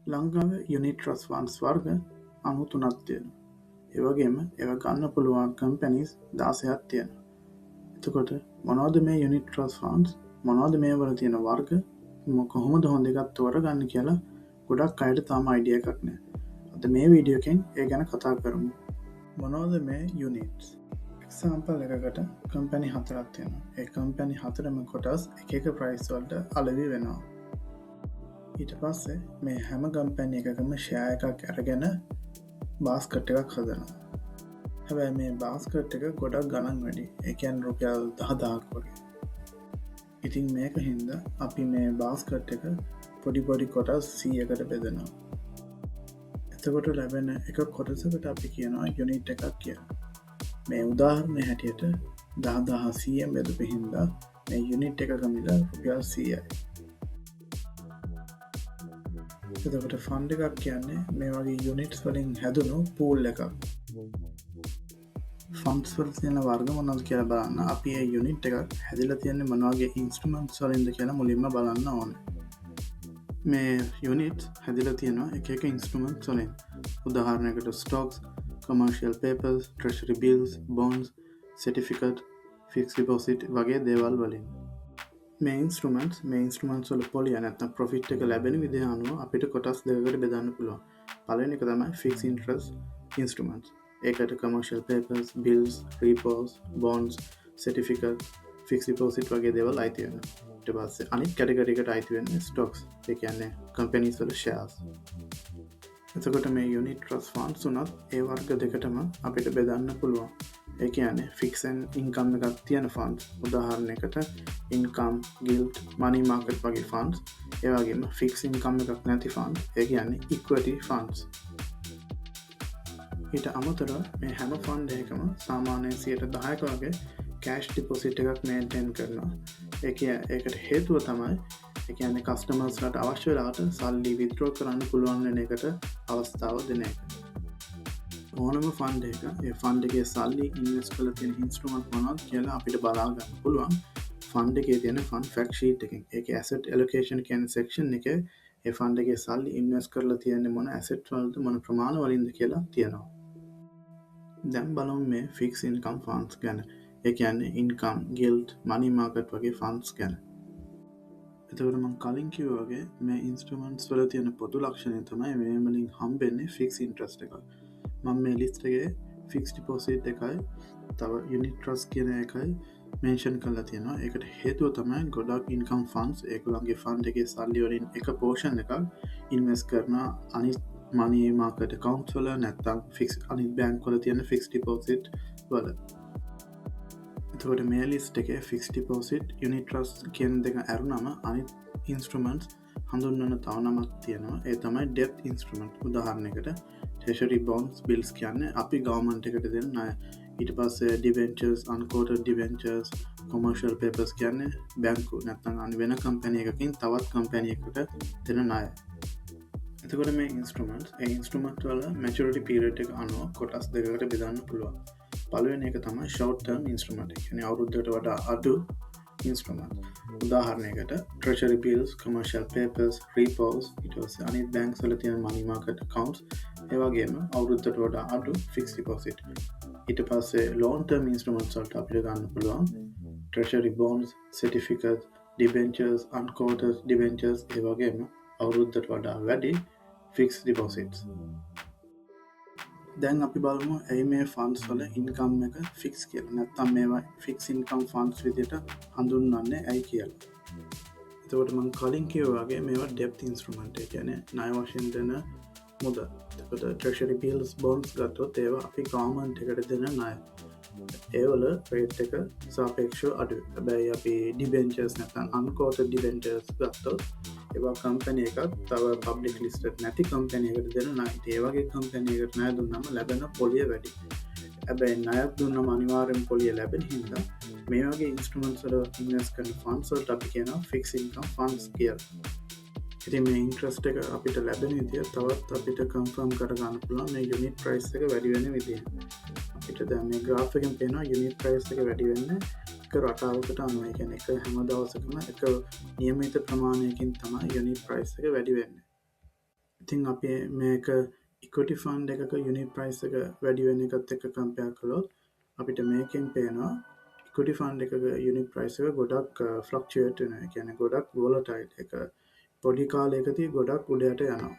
ලංකාවේ unit trust funds වර්ග 93ක් තියෙනවා. ඒ වගේම ඒවා ගන්න පුළුවන් කම්පැනිස් 16ක් තියෙනවා. එතකොට මොනවද මේ යුනිට් ට්‍රස්ට් ෆන්ඩ්ස්? මොනවද මේවල තියෙන වර්ග? කොහොමද හොඳ එකක් තෝරගන්න කියලා ගොඩක් අයට තාම අයිඩියා එකක් නැහැ. අද මේ වීඩියෝ එකෙන් ඒ ගැන කතා කරමු. මොනවද මේ යුනිට්ස්? එක්සාම්පල් එකකට කම්පැනි 4ක් තියෙනවා. ඒ කම්පැනි 4ම කොටස් එක එක ප්‍රයිස් වලට අලෙවි වෙනවා. ඊට පස්සේ මේ හැම කම්පැනි එකකම ෂෙයා එකක් අරගෙන බාස්කට් එකක් හදනවා. හැබැයි මේ බාස්කට් එක ගොඩක් ගණන් වැඩි. ඒ කියන්නේ රුපියල් 10000ක් වගේ. ඉතින් මේක හින්දා අපි මේ බාස්කට් එක පොඩි පොඩි කොටස් 100කට බෙදනවා. එතකොට ලැබෙන එක කොටසකට අපි කියනවා යුනිට් එකක් කියලා. මේ උදාහරණය හැටියට 10100 බෙදපු හින්දා මේ යුනිට් එකක මිල රුපියල් 100යි. එතකොට ෆන්ඩ් එකක් කියන්නේ මේ වගේ යුනිට්ස් වලින් හැදුණු පූල් එකක්. ෆන්ඩ්ස් වල තියෙන වර්ග මොනවද කියලා බලන්න අපි මේ යුනිට් එකක් හැදිලා තියෙන්නේ මොන වගේ ඉන්ස්ට්‍රුමන්ට්ස් වලින්ද කියලා මුලින්ම බලන්න ඕනේ. මේ යුනිට්ස් හැදිලා තියෙනවා එක එක ඉන්ස්ට්‍රුමන්ට්ස් වලින්. උදාහරණයකට stocks, commercial papers, treasury bills, bonds, certificate, fixed deposit වගේ දේවල් වලින්. මේ ඉන්ස්ට්‍රුමන්ට්ස් වල පොලිය නැත්නම් ප්‍රොෆිට් එක ලැබෙන විදිහ අනුව අපිට කොටස් දෙකකට බෙදන්න පුළුවන්. පළවෙනි එක තමයි fixed interest instruments. ඒකට commercial papers, bills, repos, bonds, certificate, fixed deposit වගේ දේවල් අයිති වෙනවා. ඊට පස්සේ අනිත් කැටගරි එකට අයිති වෙන්නේ stocks. ඒ කියන්නේ companies වල shares. එතකොට මේ unit trust funds උනත් ඒ වර්ග දෙකටම අපිට බෙදන්න පුළුවන්. ඒ කියන්නේ fixed income එකක් තියෙන funds. උදාහරණයකට income, gilt, money market වගේ funds. ඒ වගේම fixed income එකක් නැති funds. ඒ කියන්නේ equity funds. ඊට අමතරව මේ හැම ෆන්ඩ් එකකම සාමාන්‍යයෙන් 10% වගේ කෑෂ් ඩිපොසිට් එකක් මේන්ටේන් කරනවා. ඒකට හේතුව තමයි ඒ කියන්නේ කස්ටමර්ස්ලාට අවශ්‍ය වෙලාවට සල්ලි විත්ඩ්‍රෝ කරන්න පුළුවන් වෙන එකට අවස්ථාව දෙන එක. ඕනම ෆන්ඩ් එක ඒ ෆන්ඩ් එකේ සල්ලි ඉන්වෙස්ට් කරලා තියෙන ඉන්ස්ට්‍රුමන්ට් මොනවද කියලා අපිට බලා ගන්න පුළුවන් ෆන්ඩ් එකේ තියෙන ෆන්ඩ් ෆැක්ට් ෂීට් එකෙන්. ඒකේ ඇසෙට් ඇලොකේෂන් කියන සෙක්ෂන් එකේ ඒ ෆන්ඩ් එකේ සල්ලි ඉන්වෙස්ට් කරලා තියෙන්නේ මොන ඇසෙට් වලද මොන ප්‍රමාණ වලින්ද කියලා තියෙනවා. දැන් බලමු මේ ෆික්ස් ඉන්කම් ෆන්ඩ්ස් ගැන. ඒ කියන්නේ ඉන්කම්, ගිල්ට්, මනි මාකට් වගේ ෆන්ඩ්ස් ගැන. එතකොට මම කලින් කිව්වා වගේ මේ ඉන්ස්ට්‍රුමන්ට්ස් වල තියෙන පොදු ලක්ෂණය තමයි මේ වලින් හම්බෙන්නේ ෆික්ස් ඉන්ට්‍රස්ට් එකක්. මම මේ ලිස්ට් එකේ ෆික්ස් ඩිපොසිට් එකයි තව යුනිට් ට්‍රස්ට් කියන එකයි මෙන්ෂන් කරලා තියෙනවා. ඒකට හේතුව තමයි ගොඩක් ඉන්කම් ෆන්ඩ්ස් ඒගොල්ලන්ගේ ෆන්ඩ් එකේ සල්ලි වලින් එක පෝෂන් එකක් ඉන්වෙස්ට් කරන අනිත් money market accounts වල නැත්නම් fixed අනිත් බැංක් වල තියෙන fixed deposit වල. එතකොට මේ ලිස්ට් එකේ fixed deposit, unit trust කියන දෙක අරුණම අනිත් instruments හඳුන්වන තව නමක් තියෙනවා. ඒ තමයි debt instrument. උදාහරණයකට treasury bonds, bills කියන්නේ අපි government එකට දෙන ණය. ඊට පස්සේ debentures, unquoted debentures, commercial papers කියන්නේ බැංකු නැත්නම් අනිත් වෙන කම්පැනි එකකින් තවත් කම්පැනි එකකට දෙන ණය. එතකොට මේ ඉන්ස්ට්‍රුමන්ට් වල මැචුරිටි පීරියඩ් එක අනුව කොටස් දෙකකට බෙදන්න පුළුවන්. පළවෙනි එක තමයි ෂෝට් ටර්ම් ඉන්ස්ට්‍රුමන්ට්. ඒ කියන්නේ අවුරුද්දකට වඩා අඩු instrument. උදාහරණයකට treasury bills, commercial papers, repos, ඊට පස්සේ අනිත් බැංක්ස් වල තියෙන money market accounts, ඒ වගේම අවුරුද්දකට වඩා අඩු fixed deposit. ඊට පස්සේ long term instruments වලට අපිට ගන්න පුළුවන් treasury bonds, certificates, debentures, unquoted debentures, ඒ වගේම අවුරුද්දට වඩා වැඩි fixed deposits. දැන් අපි බලමු ඇයි මේ ෆන්ඩ්ස් වල ඉන්කම් එක ෆික්ස් කියලා. නැත්නම් මේවා ෆික්ස් ඉන්කම් ෆන්ඩ්ස් විදිහට හඳුන්වන්නේ ඇයි කියලා. එතකොට මම කලින් කිව්වා වගේ මේවා ඩෙප්ත් ඉන්ස්ට්‍රුමන්ට්. ඒ කියන්නේ ණය වශයෙන් දෙන මුදල්. එතකොට treasury bills, bonds ගත්තොත් ඒවා අපි ගවර්න්මන්ට් එකට දෙන ණය. ඒවල රේට් එක සාපේක්ෂව අඩුයි. හැබැයි අපි debentures නැත්නම් unquoted debentures ගත්තොත් ඒවා කම්පැනි එකක් තව පබ්ලික් ලිස්ටඩ් නැති කම්පැනි එකකට දෙන ණය. ඒ වගේ කම්පැනි එකකට ණය දුන්නාම ලැබෙන පොලිය වැඩි. හැබැයි ණයක් දුන්නාම අනිවාර්යෙන් පොලිය ලැබෙන හින්දා මේ වගේ ඉන්ස්ට්‍රුමන්ට්ස් වල ඉන්වෙස්ට් කරන ෆන්ඩ්ස් වලට අපි කියනවා ෆික්ස් ඉන්කම් ෆන්ඩ්ස් කියලා. ඉතින් මේ ඉන්ට්‍රස්ට් එක අපිට ලැබෙන විදිය තවත් අපිට කන්ෆර්ම් කර ගන්න පුළුවන් මේ යුනිට් ප්‍රයිස් එක වැඩි වෙන විදිය. අපිට දැන් මේ graph එකෙන් පේනවා යුනිට් ප්‍රයිස් එක වැඩි වෙන්නේ එක රටාවකට අනුව. ඒ කියන්නේ එක හැම දවසකම එක නියමිත ප්‍රමාණයකින් තමයි යුනිට් ප්‍රයිස් එක වැඩි වෙන්නේ. ඉතින් අපේ මේක ඉක්විටි ෆන්ඩ් එකක යුනිට් ප්‍රයිස් එක වැඩි වෙන එකත් එක්ක කම්පෙයාර් කළොත් අපිට මේකෙන් පේනවා ඉක්විටි ෆන්ඩ් එකක යුනිට් ප්‍රයිස් එක ගොඩක් ෆ්ලක්චුවේට් වෙනවා. ඒ කියන්නේ ගොඩක් වොලටයිල්. ඒක පොඩි කාලයකදී ගොඩක් උඩ යට යනවා.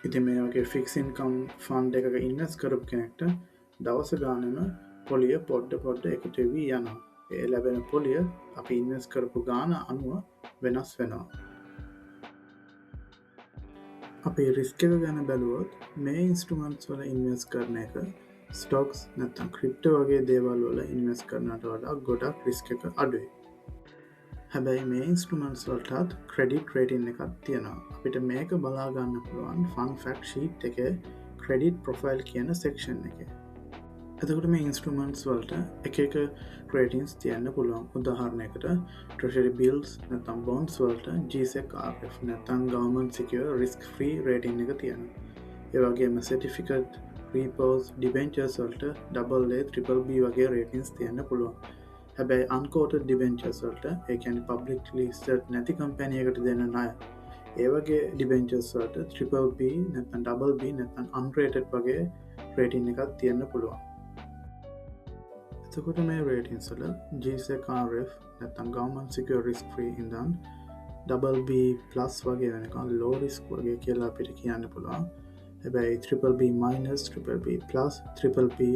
ඉතින් මේ වගේ ෆික්ස් ඉන්කම් ෆන්ඩ් එකක ඉන්වෙස්ට් කරපු කෙනෙක්ට දවස ගානෙම පොලිය පොඩ්ඩ එකතු වෙවි යනවා. ඒ ලැබෙන පොලිය අපි ඉන්වෙස්ට් කරපු ගාන අනුව වෙනස් වෙනවා. අපේ රිස්ක එක ගැන බැලුවොත් මේ ඉන්ස්ට්‍රුමන්ට්ස් වල ඉන්වෙස්ට් කරන එක ස්ටොක්ස් නැත්නම් ක්‍රිප්ටෝ වගේ දේවල් වල ඉන්වෙස්ට් කරනට වඩා ගොඩක් රිස්ක් එක අඩුයි. හැබැයි මේ ඉන්ස්ට්‍රුමන්ට්ස් වලටත් ක්‍රෙඩිට් රේටින් එකක් තියෙනවා. අපිට මේක බලා ගන්න පුළුවන් ෆන් ෆැක්ට් ෂීට් එකේ ක්‍රෙඩිට් ප්‍රොෆයිල් කියන සෙක්ෂන් එකේ. එතකොට මේ ඉන්ස්ට්‍රුමන්ට්ස් වලට එක රේටින්ස් තියන්න පුළුවන්. උදාහරණයකට ට්‍රෙෂරි බිල්ස් නැත්නම් බොන්ඩ්ස් වලට GSEC RF නැත්නම් ගවර්න්මන්ට් සිකියුර් රිස්ක් ෆ්‍රී රේටින් එක තියෙනවා. ඒ වගේම සර්ටිෆිකේට්, repos, debentures වලට AA, BBB වගේ රේටින්ස් තියන්න පුළුවන්. හැබැයි unquoted debentures වලට, ඒ කියන්නේ publicly listed නැති කම්පැනි එකකට දෙන ණය, ඒ වගේ debentures වලට BBB නැත්නම් BB නැත්නම් unrated වගේ රේටින් එකක් තියන්න පුළුවන්. එතකොට මේ රේටින්ස් වල GSEC RF නැත්නම් government secure risk free ඉඳන් BB+ වගේ වෙනකන් low risk වගේ කියලා අපිට කියන්න පුළුවන්. හැබැයි BBB-, BBB+, BBB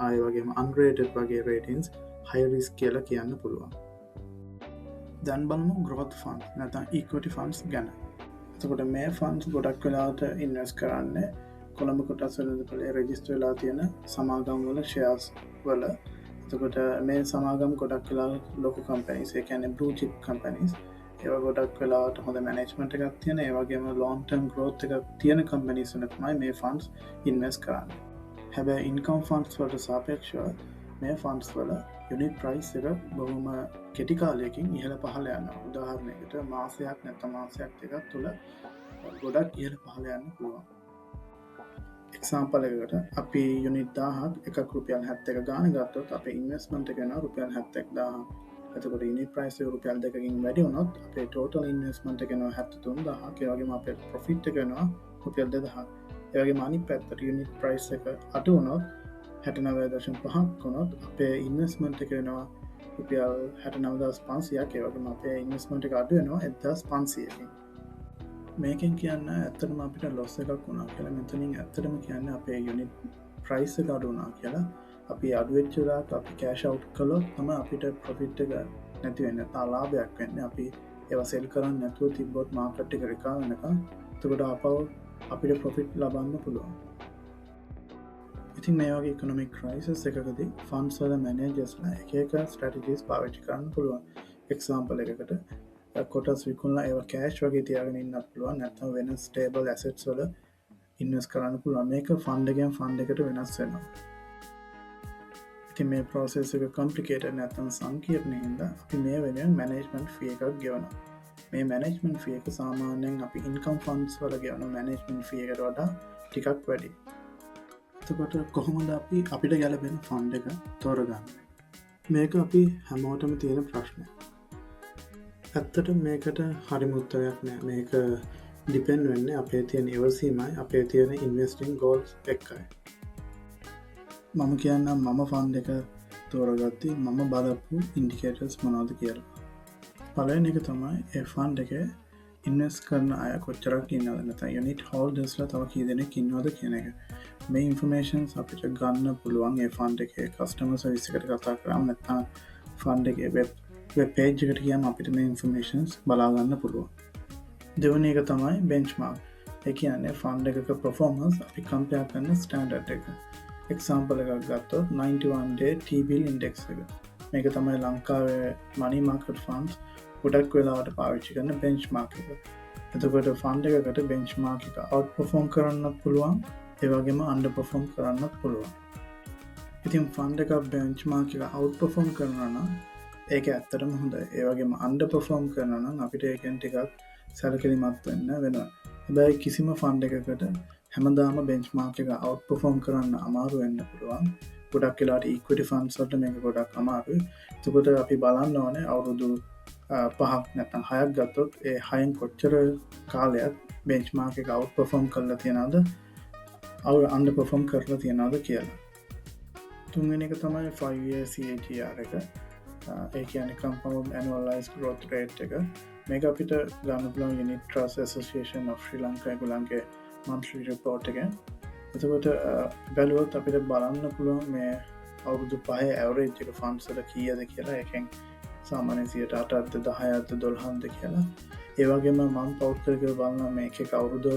ආය වගේම unrated වගේ රේටින්ස් high risk කියලා කියන්න පුළුවන්. දැන් බලමු growth fund නැත්නම් equity funds ගැන. එතකොට මේ funds ගොඩක් වෙලාවට invest කරන්නේ කොළඹ කොටස් වල register වෙලා තියෙන සමාගම් වල shares වල. එතකොට මේ සමාගම් ගොඩක් වෙලාවට ලොකු companies, ඒ කියන්නේ blue chip companies, ඒවා ගොඩක් වෙලාවට හොඳ management එකක් තියෙන, ඒ වගේම long term growth එකක් තියෙන companies වල තමයි මේ funds invest කරන්නේ. හැබැයි income funds වලට සාපේක්ෂව මේ funds වල unit price එක බොහොම කෙටි කාලයකින් ඉහළ පහළ යනවා. උදාහරණයකට මාසයක් නැත්නම් මාසයක් දෙකක් තුල ගොඩක් ඉහළ පහළ යන්න පුළුවන්. එක්සාම්පල් එකකට අපි යුනිට් 1000ක් එකක් රුපියල් 71 ගාන ගත්තොත් අපේ ඉන්වෙස්ට්මන්ට් එක වෙනවා රුපියල් 71000. එතකොට යුනිට් ප්‍රයිස් එක රුපියල් 2කින් වැඩි වුණොත් අපේ ටෝටල් ඉන්වෙස්ට්මන්ට් එක වෙනවා 73000ක්. ඒ වගේම අපේ ප්‍රොෆිට් එක වෙනවා රුපියල් 2000ක්. ඒ වගේම අනිත් පැත්තට යුනිට් ප්‍රයිස් එක අඩු වුණොත් 69.5ක් වුණොත් අපේ ඉන්වෙස්ට්මන්ට් එක වෙනවා රුපියල් 69500ක්. ඒ වගේම අපේ ඉන්වෙස්ට්මන්ට් එක අඩු වෙනවා 1500කින්. මේකෙන් කියන්න ඇත්තටම අපිට ලොස් එකක් වුණා කියලා. මෙතනින් ඇත්තටම කියන්නේ අපේ යුනිට් ප්‍රයිස් එක අඩු වුණා කියලා. අපි අඩු වෙච්ච වෙලාවට අපි කෑෂ් අවුට් කළොත් තමයි අපිට ප්‍රොෆිට් එක නැති වෙන්නේ, නැත්නම් ලාභයක් වෙන්නේ. අපි ඒවා සෙල් කරන්නේ නැතුව තිබ්බොත් මාකට් එක රිකවර් වෙනකන් එතකොට ආපහු අපිට ප්‍රොෆිට් ලබන්න පුළුවන්. ඉතින් මේ වගේ ඉකොනොමික් ක්‍රයිසිස් එකකදී ෆන්ඩ්ස් වල මැනේජර්ස්ලා එක ස්ට්‍රැටජිස් පාවිච්චි කරන්න පුළුවන්. එක්සාම්පල් එකකට කොටස් විකුණලා ඒවා කෑෂ් වගේ තියාගෙන ඉන්නත් පුළුවන්. නැත්නම් වෙන ස්ටේබල් ඇසෙට්ස් වල ඉන්වෙස්ට් කරන්න පුළුවන්. මේක ෆන්ඩ් එකෙන් ෆන්ඩ් එකට වෙනස් වෙනවා. ඉතින් මේ process එක complicated නැත්නම් සංකීර්ණ හින්දා අපි මේ වෙනුවෙන් management fee එකක් ගෙවනවා. මේ management fee එක සාමාන්‍යයෙන් අපි income funds වල ගෙවන management fee එකට වඩා ටිකක් වැඩි. එතකොට කොහොමද අපි අපිට ගැලපෙන ෆන්ඩ් එක තෝරගන්නේ? මේක අපි හැමෝටම තියෙන ප්‍රශ්නයක්. ඇත්තට මේකට හරිම උත්තරයක් නෑ. මේක ඩිපෙන්ඩ් වෙන්නේ අපේ තියෙන ඉවසීමයි, අපේ තියෙන ඉන්වෙස්ටිං ගෝල්ස් එක්කයි. මම කියන්නම් මම ෆන්ඩ් එක තෝරගත්තේ මම බලපු ඉන්ඩිකේටර්ස් මොනවද කියලා. පළවෙනි එක තමයි ඒ ෆන්ඩ් එකේ ඉන්වෙස්ට් කරන අය කොච්චරක් ඉන්නවද, නැත්නම් යුනිට් හෝල්ඩර්ස්ලා තව කී දෙනෙක් ඉන්නවද කියන එක. මේ ඉන්ෆර්මේෂන්ස් අපිට ගන්න පුළුවන් ඒ ෆන්ඩ් එකේ කස්ටමර් සර්විස් එකට කතා කරාම, නැත්නම් ෆන්ඩ් එකේ වෙබ් පේජ් එකට ගියාම අපිට මේ ඉන්ෆර්මේෂන්ස් බලා ගන්න පුළුවන්. දෙවෙනි එක තමයි බෙන්ච්මාර්ක්. ඒ කියන්නේ ෆන්ඩ් එකක performance අපි කම්පෙයාර් කරන ස්ටෑන්ඩඩ් එක. එක්සාම්පල් එකක් ගත්තොත් 91 day T-bill index එක. මේක තමයි ලංකාවේ money market funds ගොඩක් වෙලාවට පාවිච්චි කරන benchmark එක. එතකොට ෆන්ඩ් එකකට benchmark එක outperform කරන්නත් පුළුවන්, ඒ වගේම underperform කරන්නත් පුළුවන්. ඉතින් ෆන්ඩ් එක benchmark එක outperform කරනවා නම් ඒක ඇත්තටම හොඳයි. ඒ වගේම underperform කරනවා නම් අපිට ඒකෙන් ටිකක් සැලකිලිමත් වෙන්න වෙනවා. හැබැයි කිසිම ෆන්ඩ් එකකට හැමදාම benchmark එක outperform කරන්න අමාරු වෙන්න පුළුවන්. ගොඩක් වෙලාවට equity funds වලට මේක ගොඩක් අමාරුයි. එතකොට අපි බලන්න ඕනේ අවුරුදු 5ක් නැත්නම් 6ක් ගත්තොත් ඒ 6න් කොච්චර කාලයක් බෙන්ච්මාර්ක් එක අවුට් පර්ෆෝම් කරලා තියෙනද අන්ඩ පර්ෆෝම් කරලා තියෙනද කියලා. තුන්වෙනි එක තමයි 5 CAGR එක. ඒ කියන්නේ compound annualized growth rate එක. මේක අපිට ගන්න පුළුවන් Unit Trust Association of Sri Lanka ගුලන්ගේ monthly report එක. එතකොට බැලුවොත් අපිට බලන්න පුළුවන් මේ අවුරුදු 5 average එක funds වල කීයද කියලා. එකෙන් සාමාන්‍යයෙන් 8%ද 10%ද 12%ද කියලා. ඒ වගේම මම පවුට් කරගෙන බලනවා මේක එක අවුරුදු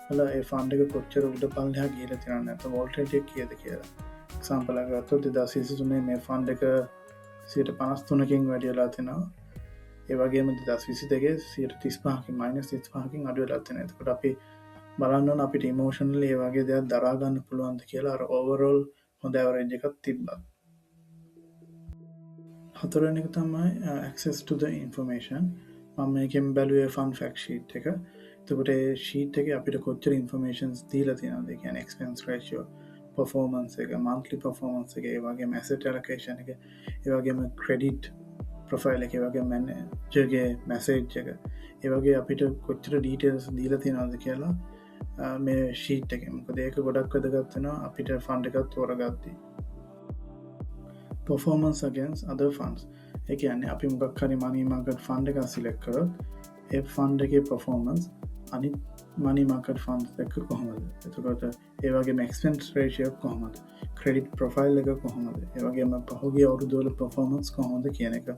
වල ඒ ෆන්ඩ් එක කොච්චර උඩ පල්ලෙහා ගිහලා තියෙනවද නැත්නම් වෝල්ටේජ් එක කීයද කියලා. එක්සැම්පල් එකක් ගත්තොත් 2023 මේ ෆන්ඩ් එක 53කින් වැඩි වෙලා තියෙනවා. ඒ වගේම 2022 35කින් -35කින් අඩු වෙලා තියෙනවා. එතකොට අපි බලන්න ඕන අපිට ඉමෝෂනලි ඒ වගේ දේවල් දරා ගන්න පුළුවන්ද කියලා. අර ඕවරෝල් හොඳ ඇවරේජ් එකක් තිබ්බා. හතරවෙනි එක තමයි access to the information. මම මේකෙන් බැලුවේ fun fact sheet එක. එතකොට ඒ sheet එකේ අපිට කොච්චර informations දීලා තියෙනවද? ඒ කියන්නේ expense ratio, performance එක, monthly performance එක, ඒ වගේම asset allocation එක, ඒ වගේම credit profile එක, ඒ වගේම manager ගේ message එක. ඒ වගේ අපිට කොච්චර details දීලා තියෙනවද කියලා මේ sheet එකේ. මොකද ඒක ගොඩක් වැදගත් වෙනවා අපිට fund එකක් තෝරගත්තී. performance against other funds. ඒ කියන්නේ අපි මොකක් හරි money market fund එකක් select කරොත් ඒ fund එකේ performance අනිත් money market funds එක්ක කොහොමද? එතකොට ඒ වගේම expense ratio කොහොමද? credit profile එක කොහොමද? ඒ වගේම පහුගිය අවුරුදු වල performance කොහොමද කියන එක